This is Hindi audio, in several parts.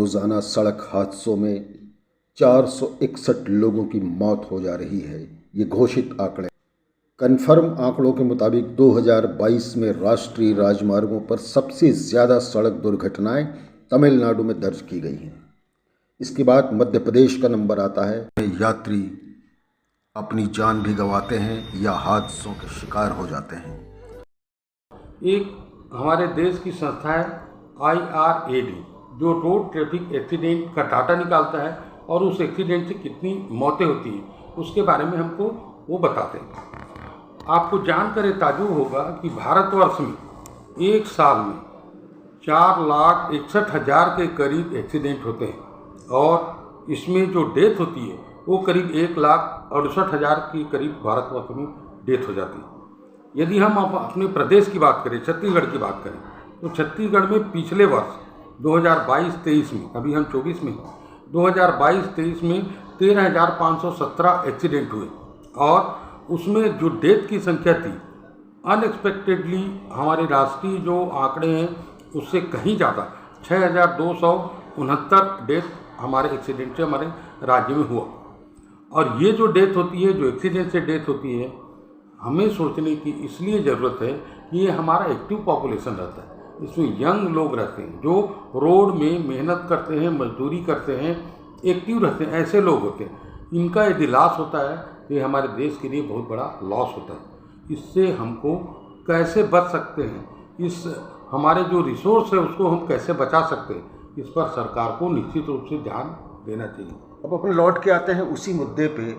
रोज़ाना सड़क हादसों में 461 लोगों की मौत हो जा रही है। ये घोषित आंकड़े कन्फर्म आंकड़ों के मुताबिक 2022 में राष्ट्रीय राजमार्गों पर सबसे ज़्यादा सड़क दुर्घटनाएं तमिलनाडु में दर्ज की गई हैं। इसके बाद मध्य प्रदेश का नंबर आता है। यात्री अपनी जान भी गंवाते हैं या हादसों के शिकार हो जाते हैं। एक हमारे देश की संस्था है IRAD, जो रोड ट्रैफिक एक्सीडेंट का डाटा निकालता है और उस एक्सीडेंट से कितनी मौतें होती हैं उसके बारे में हमको वो बताते हैं। आपको जानकर ताज्जुब होगा कि भारतवर्ष में एक साल में 4,61,000 के करीब एक्सीडेंट होते हैं और इसमें जो डेथ होती है वो करीब 1,68,000 के करीब भारतवर्ष में डेथ हो जाती है। यदि हम अपने प्रदेश की बात करें, छत्तीसगढ़ की बात करें, तो छत्तीसगढ़ में पिछले वर्ष 2022-23 में, अभी हम 24 में, 2022-23 में 13,517 एक्सीडेंट हुए और उसमें जो डेथ की संख्या थी अनएक्सपेक्टेडली हमारे राष्ट्रीय जो आंकड़े हैं उससे कहीं ज़्यादा 6,269 डेथ हमारे एक्सीडेंट से हमारे राज्य में हुआ। और ये जो डेथ होती है, जो एक्सीडेंट से डेथ होती है, हमें सोचने की इसलिए ज़रूरत है कि ये हमारा एक्टिव पॉपुलेशन रहता है। इसमें यंग लोग रहते हैं जो रोड में मेहनत करते हैं, मजदूरी करते हैं, एक्टिव रहते हैं, ऐसे लोग होते हैं। इनका यदि लॉस होता है तो ये हमारे देश के लिए बहुत बड़ा लॉस होता है। इससे हमको कैसे बच सकते हैं, इस हमारे जो रिसोर्स है उसको हम कैसे बचा सकते हैं, इस पर सरकार को निश्चित रूप से ध्यान देना चाहिए। अब अपने लौट के आते हैं उसी मुद्दे पे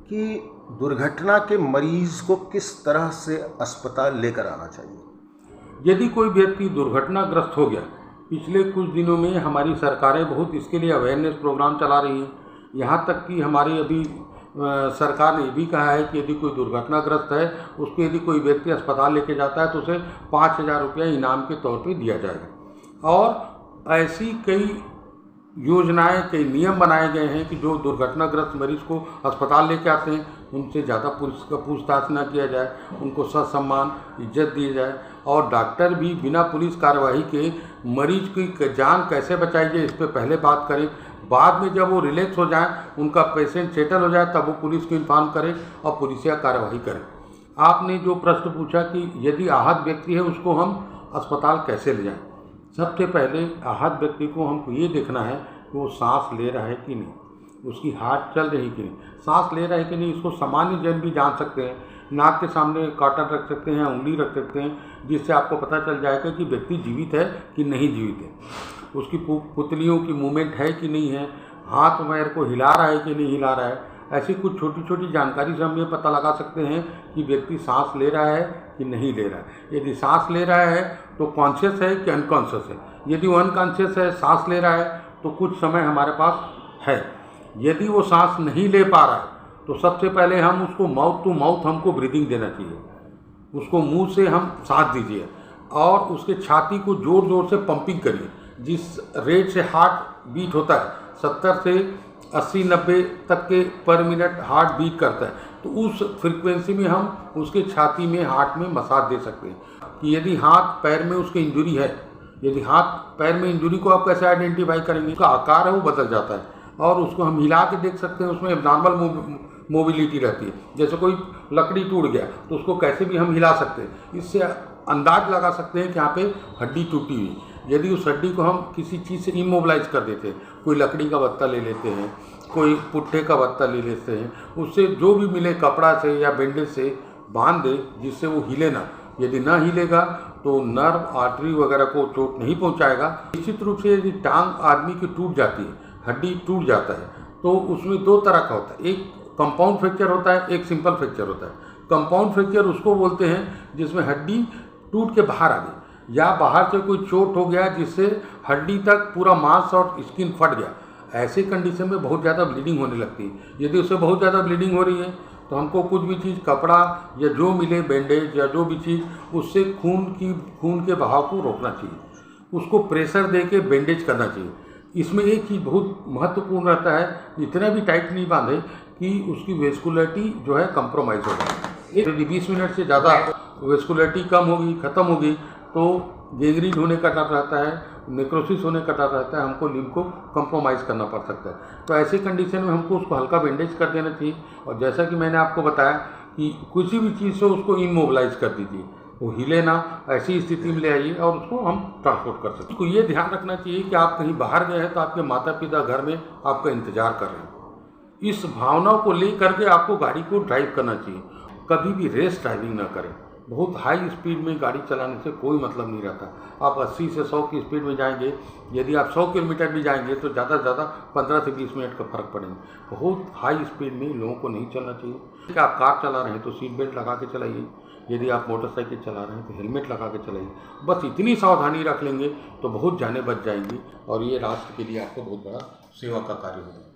कि दुर्घटना के मरीज को किस तरह से अस्पताल लेकर आना चाहिए। यदि कोई व्यक्ति दुर्घटनाग्रस्त हो गया, पिछले कुछ दिनों में हमारी सरकारें बहुत इसके लिए अवेयरनेस प्रोग्राम चला रही हैं। यहाँ तक कि हमारी अभी सरकार ने ये भी कहा है कि यदि कोई दुर्घटनाग्रस्त है, उसको यदि कोई व्यक्ति अस्पताल लेके जाता है तो उसे 5,000 रुपया इनाम के तौर पे दिया जाएगा। और ऐसी कई योजनाएं, कई नियम बनाए गए हैं कि जो दुर्घटनाग्रस्त मरीज को अस्पताल लेके आते हैं उनसे ज़्यादा पूछताछ न किया जाए, उनको ससम्मान इज्जत दी जाए और डॉक्टर भी बिना पुलिस कार्रवाई के मरीज की जान कैसे बचाई जाए इस पर पहले बात करें। बाद में जब वो रिलैक्स हो जाए, उनका पेशेंट सेटल हो जाए, तब वो पुलिस को इन्फॉर्म करें और पुलिसिया कार्रवाई करें। आपने जो प्रश्न पूछा कि यदि आहत व्यक्ति है उसको हम अस्पताल कैसे ले जाएँ, सबसे पहले आहत व्यक्ति को हमको ये देखना है कि वो सांस ले रहा है कि नहीं, उसकी हार्ट चल रही कि नहीं। सांस ले रहा है कि नहीं इसको सामान्य जन भी जान सकते हैं। नाक के सामने कॉटन रख सकते हैं, उंगली रख सकते हैं, जिससे आपको पता चल जाएगा कि व्यक्ति जीवित है कि नहीं जीवित है। उसकी पुतलियों की मूवमेंट है कि नहीं है, हाथ पैर को हिला रहा है कि नहीं हिला रहा है। ऐसी कुछ छोटी छोटी जानकारी से हम ये पता लगा सकते हैं कि व्यक्ति सांस ले रहा है कि नहीं ले रहा है। यदि सांस ले रहा है तो कॉन्शियस है कि अनकॉन्शियस है। यदि वो अनकॉन्शियस है, सांस ले रहा है, तो कुछ समय हमारे पास है। यदि वो सांस नहीं ले पा रहा है तो सबसे पहले हम उसको माउथ टू माउथ हमको ब्रीदिंग देना चाहिए। उसको मुंह से हम सांस दीजिए और उसके छाती को ज़ोर ज़ोर से पंपिंग करिए। जिस रेट से हार्ट बीट होता है 70 से 80-90 तक के पर मिनट हार्ट बीट करता है, तो उस फ्रीक्वेंसी में हम उसके छाती में, हार्ट में मसाज दे सकते हैं। कि यदि हाथ पैर में उसके इंजरी है, यदि हाथ पैर में इंजरी को आप कैसे आइडेंटिफाई करेंगे, उसका आकार है वो बदल जाता है और उसको हम हिला के देख सकते हैं। उसमें नॉर्मल मोबिलिटी रहती है। जैसे कोई लकड़ी टूट गया तो उसको कैसे भी हम हिला सकते हैं। इससे अंदाज लगा सकते हैं कि यहाँ पे हड्डी टूटी हुई। यदि उस हड्डी को हम किसी चीज़ से इमोबिलाइज कर देते हैं, कोई लकड़ी का बत्ता ले लेते हैं, कोई पुट्ठे का बत्ता ले लेते हैं, उससे जो भी मिले कपड़ा से या बैंडेज से बांध दे जिससे वो हिले ना। यदि ना हिलेगा तो नर्व, आर्टरी वगैरह को चोट नहीं पहुंचाएगा। निश्चित रूप से यदि टांग आदमी की टूट जाती है, हड्डी टूट जाता है, तो उसमें दो तरह का होता है। एक कंपाउंड फ्रैक्चर होता है, एक सिंपल फ्रैक्चर होता है। कंपाउंड फ्रैक्चर उसको बोलते हैं जिसमें हड्डी टूट के बाहर आ गई या बाहर से कोई चोट हो गया जिससे हड्डी तक पूरा मांस और स्किन फट गया। ऐसे कंडीशन में बहुत ज़्यादा ब्लीडिंग होने लगती है। यदि उससे बहुत ज़्यादा ब्लीडिंग हो रही है तो हमको कुछ भी चीज़, कपड़ा या जो मिले, बैंडेज या जो भी चीज़, उससे खून के बहाव को रोकना चाहिए। उसको प्रेशर दे के बैंडेज करना चाहिए। इसमें एक चीज़ बहुत महत्वपूर्ण रहता है, इतना भी टाइट नहीं बांधे कि उसकी वेस्कुलरिटी जो है कंप्रोमाइज़ हो जाए। यदि 20 मिनट से ज़्यादा वेस्कुलरिटी कम होगी, ख़त्म होगी, तो गेंग्रीन होने का डर रहता है, नेक्रोसिस होने का डर रहता है, हमको लिम्फ को कंप्रोमाइज़ करना पड़ सकता है। तो ऐसी कंडीशन में हमको उसको हल्का बैंडेज कर देना चाहिए। और जैसा कि मैंने आपको बताया कि किसी भी चीज़ से उसको इमोबिलाइज कर दीजिए, वो हिले ना, ऐसी स्थिति में ले आइए और उसको हम ट्रांसपोर्ट कर सकते हैं। उसको ये ध्यान रखना चाहिए कि आप कहीं बाहर गए हैं तो आपके माता पिता घर में आपका इंतज़ार कर रहे हैं। इस भावना को ले करके आपको गाड़ी को ड्राइव करना चाहिए। कभी भी रेस ड्राइविंग ना करें। बहुत हाई स्पीड में गाड़ी चलाने से कोई मतलब नहीं रहता। आप 80 से 100 की स्पीड में जाएंगे, यदि आप 100 किलोमीटर भी जाएंगे तो ज़्यादा से ज़्यादा 15 से 20 मिनट का फ़र्क पड़ेगा। बहुत हाई स्पीड में लोगों को नहीं चलना चाहिए। कि आप कार चला रहे हैं तो सीट बेल्ट लगा के चलाइए, यदि आप मोटरसाइकिल चला रहे हैं तो हेलमेट लगा के चलाइए। बस इतनी सावधानी रख लेंगे तो बहुत जानें बच जाएंगी और ये राष्ट्र के लिए आपको बहुत बड़ा सेवा का कार्य होगा।